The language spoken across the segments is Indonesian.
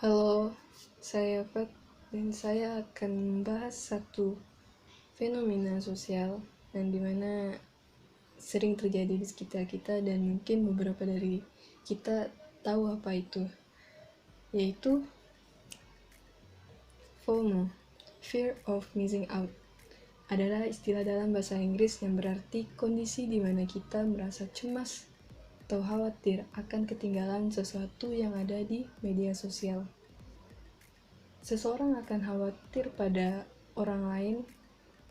Halo, saya Fat dan saya akan membahas satu fenomena sosial yang dimana sering terjadi di sekitar kita dan mungkin beberapa dari kita tahu apa itu, yaitu FOMO, Fear of Missing Out, adalah istilah dalam bahasa Inggris yang berarti kondisi di mana kita merasa cemas atau khawatir akan ketinggalan sesuatu yang ada di media sosial. Seseorang akan khawatir pada orang lain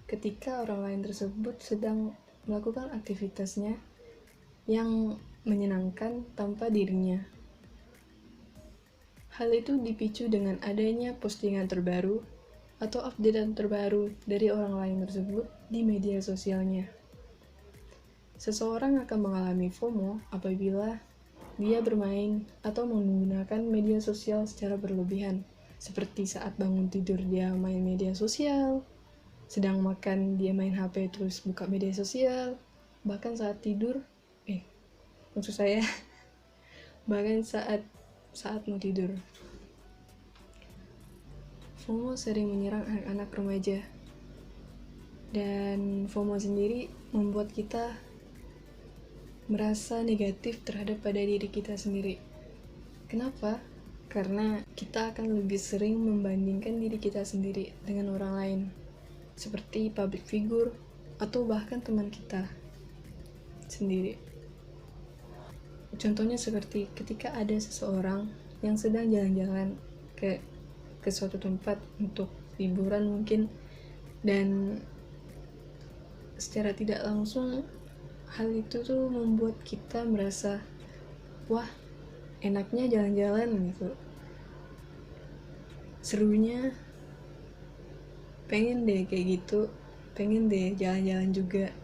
ketika orang lain tersebut sedang melakukan aktivitasnya yang menyenangkan tanpa dirinya. Hal itu dipicu dengan adanya postingan terbaru atau updatean terbaru dari orang lain tersebut di media sosialnya. Seseorang akan mengalami FOMO apabila dia bermain atau menggunakan media sosial secara berlebihan, seperti saat bangun tidur dia main media sosial, sedang makan dia main HP terus buka media sosial, bahkan saat tidur, maksud saya, bahkan saat mau tidur. FOMO sering menyerang anak-anak remaja, dan FOMO sendiri membuat kita merasa negatif terhadap pada diri kita sendiri. Kenapa? Karena kita akan lebih sering membandingkan diri kita sendiri dengan orang lain, seperti public figure atau bahkan teman kita sendiri. Contohnya seperti ketika ada seseorang yang sedang jalan-jalan ke suatu tempat untuk liburan mungkin, dan secara tidak langsung hal itu tuh membuat kita merasa, wah, enaknya jalan-jalan gitu, serunya, pengen deh kayak gitu, pengen deh jalan-jalan juga,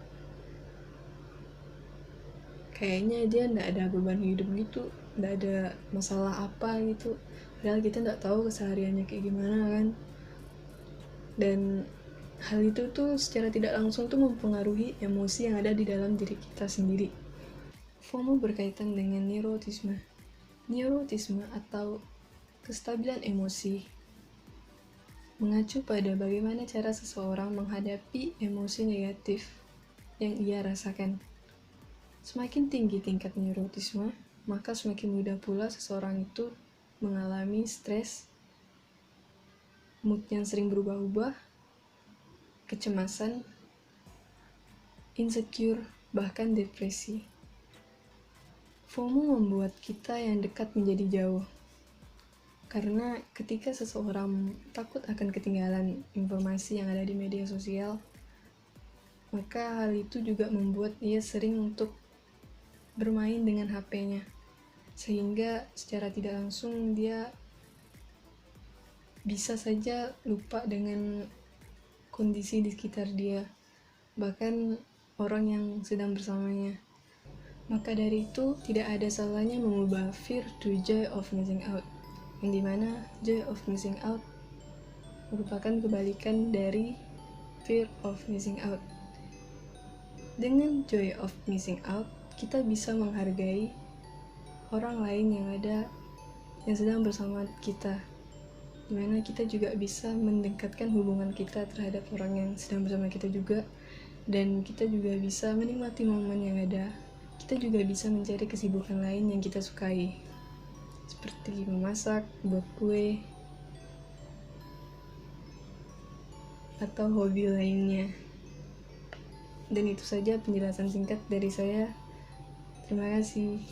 kayaknya dia nggak ada beban hidup gitu, nggak ada masalah apa gitu, padahal kita nggak tahu kesehariannya kayak gimana kan. Dan hal itu tuh secara tidak langsung tuh mempengaruhi emosi yang ada di dalam diri kita sendiri. FOMO berkaitan dengan neurotisme. Neurotisme atau kestabilan emosi mengacu pada bagaimana cara seseorang menghadapi emosi negatif yang ia rasakan. Semakin tinggi tingkat neurotisme, maka semakin mudah pula seseorang itu mengalami stres, mood yang sering berubah-ubah, kecemasan, insecure, bahkan depresi. FOMO membuat kita yang dekat menjadi jauh. Karena ketika seseorang takut akan ketinggalan informasi yang ada di media sosial, maka hal itu juga membuat ia sering untuk bermain dengan HP-nya. Sehingga secara tidak langsung dia bisa saja lupa dengan kondisi di sekitar dia, bahkan orang yang sedang bersamanya. Maka dari itu, tidak ada salahnya mengubah fear to joy of missing out, yang dimana joy of missing out merupakan kebalikan dari fear of missing out. Dengan joy of missing out, kita bisa menghargai orang lain yang sedang bersama kita, dimana kita juga bisa mendekatkan hubungan kita terhadap orang yang sedang bersama kita juga, dan kita juga bisa menikmati momen yang ada. Kita juga bisa mencari kesibukan lain yang kita sukai, seperti memasak, buat kue, atau hobi lainnya. Dan itu saja penjelasan singkat dari saya. Terima kasih.